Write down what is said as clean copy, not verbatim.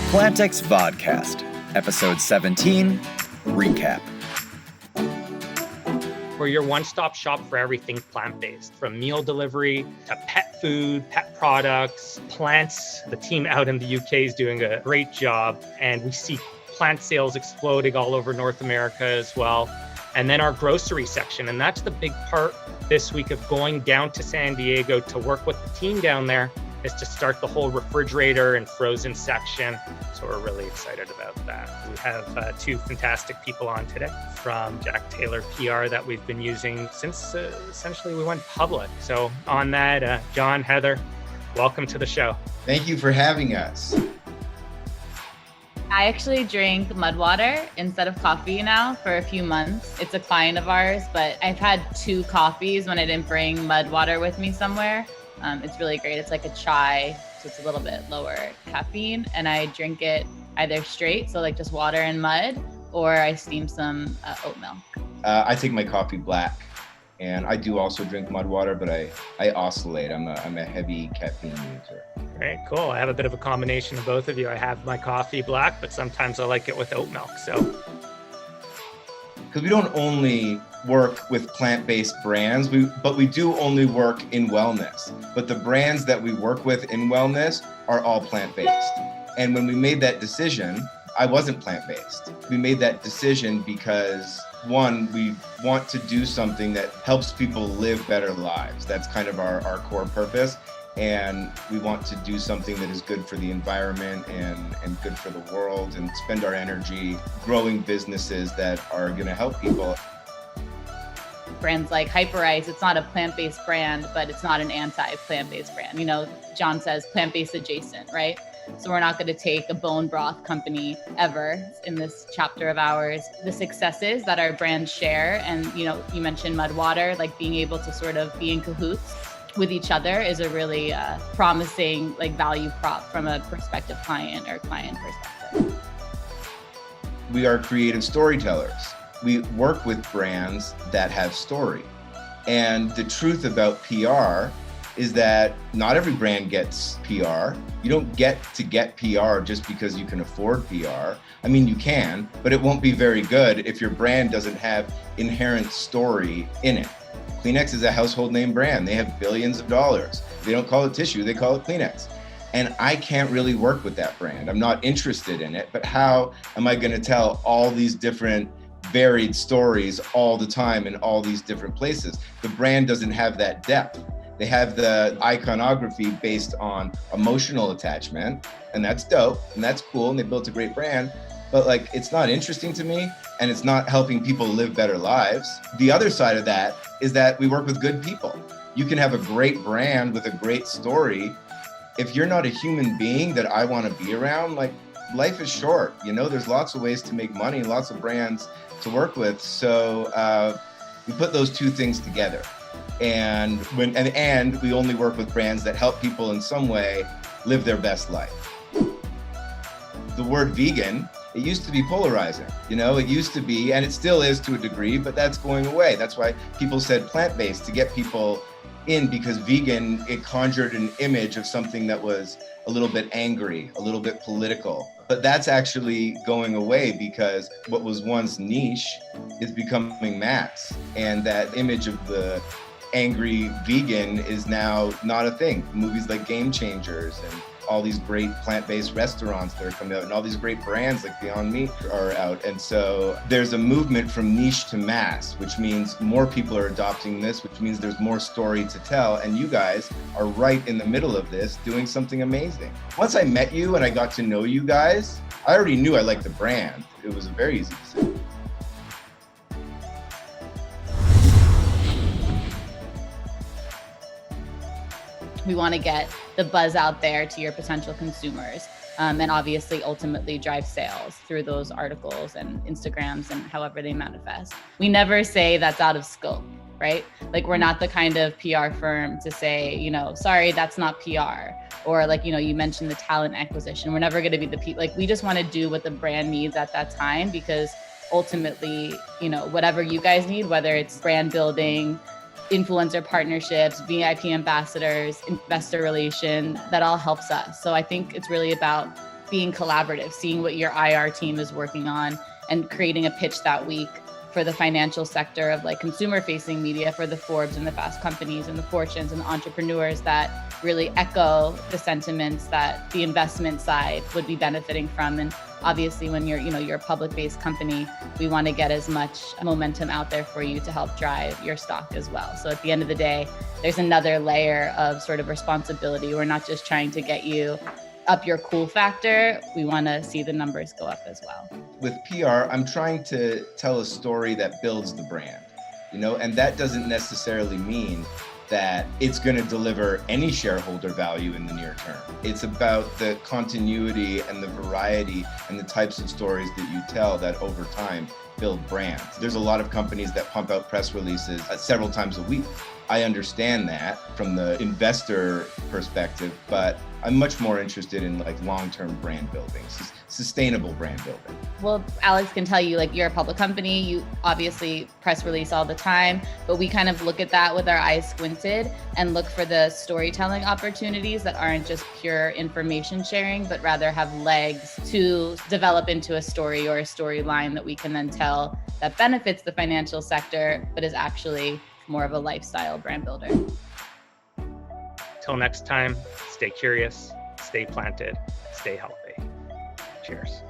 PlantX Vodcast, Episode 17, Recap. We're your one-stop shop for everything plant-based, from meal delivery to pet food, pet products, plants. The team out in the UK is doing a great job, and we see plant sales exploding all over North America as well. And then our grocery section, and that's the big part this week of going down to San Diego to work with the team down there, is to start the whole refrigerator and frozen section. So we're really excited about that. We have two fantastic people on today from JTPR that we've been using since essentially we went public. So on that, John, Heather, welcome to the show. Thank you for having us. I actually drink mud water instead of coffee now for a few months. It's a client of ours, but I've had 2 coffees when I didn't bring mud water with me somewhere. It's really great. It's like a chai, so it's a little bit lower caffeine, and I drink it either straight, so like just water and mud, or I steam some oat milk. I take my coffee black, and I do also drink mud water, but I oscillate. I'm a heavy caffeine user. Great, cool. I have a bit of a combination of both of you. I have my coffee black, but sometimes I like it with oat milk. So, because we don't only work with plant-based brands, but we do only work in wellness. But the brands that we work with in wellness are all plant-based. And when we made that decision, I wasn't plant-based. We made that decision because, one, we want to do something that helps people live better lives. That's kind of our core purpose. And we want to do something that is good for the environment and good for the world, and spend our energy growing businesses that are going to help people. Brands like Hyper Ice, it's not a plant-based brand, but it's not an anti-plant-based brand. You know, John says plant-based adjacent, right? So we're not going to take a bone broth company ever in this chapter of ours. The successes that our brands share, and you mentioned mud water, like being able to sort of be in cahoots with each other is a really promising value prop from a prospective client or client perspective. We are creative storytellers. We work with brands that have story. And the truth about PR is that not every brand gets PR. You don't get to get PR just because you can afford PR. I mean, you can, but it won't be very good if your brand doesn't have inherent story in it. Kleenex is a household name brand. They have billions of dollars. They don't call it tissue, they call it Kleenex. And I can't really work with that brand. I'm not interested in it, but how am I gonna tell all these different varied stories all the time in all these different places? The brand doesn't have that depth. They have the iconography based on emotional attachment, and that's dope, and that's cool, and they built a great brand, but it's not interesting to me, and it's not helping people live better lives. The other side of that is that we work with good people. You can have a great brand with a great story. If you're not a human being that I want to be around, life is short. There's lots of ways to make money, lots of brands to work with. So we put those two things together. And we only work with brands that help people in some way live their best life. The word vegan, it used to be polarizing. It used to be, and it still is to a degree, but that's going away. That's why people said plant-based, to get people in, because vegan, it conjured an image of something that was a little bit angry, a little bit political. But that's actually going away, because what was once niche is becoming mass. And that image of the angry vegan is now not a thing. Movies like Game Changers and all these great plant-based restaurants that are coming out, and all these great brands like Beyond Meat are out. And so there's a movement from niche to mass, which means more people are adopting this, which means there's more story to tell. And you guys are right in the middle of this, doing something amazing. Once I met you and I got to know you guys, I already knew I liked the brand. It was a very easy decision. We want to get the buzz out there to your potential consumers, and obviously ultimately drive sales through those articles and Instagrams and however they manifest. We never say that's out of scope, right? We're not the kind of PR firm to say, sorry, that's not PR. Or you mentioned the talent acquisition. We're never going to be the we just want to do what the brand needs at that time, because ultimately, whatever you guys need, whether it's brand building, influencer partnerships, VIP ambassadors, investor relation, that all helps us. So I think it's really about being collaborative, seeing what your IR team is working on and creating a pitch that week for the financial sector of like consumer facing media for the Forbes and the Fast Companies and the Fortunes and the entrepreneurs that really echo the sentiments that the investment side would be benefiting from. And obviously when you're a public based company, we want to get as much momentum out there for you to help drive your stock as well. So at the end of the day, there's another layer of sort of responsibility. We're not just trying to get you up your cool factor. We want to see the numbers go up as well. With PR, I'm trying to tell a story that builds the brand, and that doesn't necessarily mean that it's going to deliver any shareholder value in the near term. It's about the continuity and the variety and the types of stories that you tell that over time build brands. There's a lot of companies that pump out press releases several times a week. I understand that from the investor perspective, but I'm much more interested in like long-term brand building, sustainable brand building. Well, Alex can tell you, like, you're a public company, you obviously press release all the time, but we kind of look at that with our eyes squinted and look for the storytelling opportunities that aren't just pure information sharing, but rather have legs to develop into a story or a storyline that we can then tell that benefits the financial sector, but is actually more of a lifestyle brand builder. Till next time, stay curious, stay planted, stay healthy. Cheers.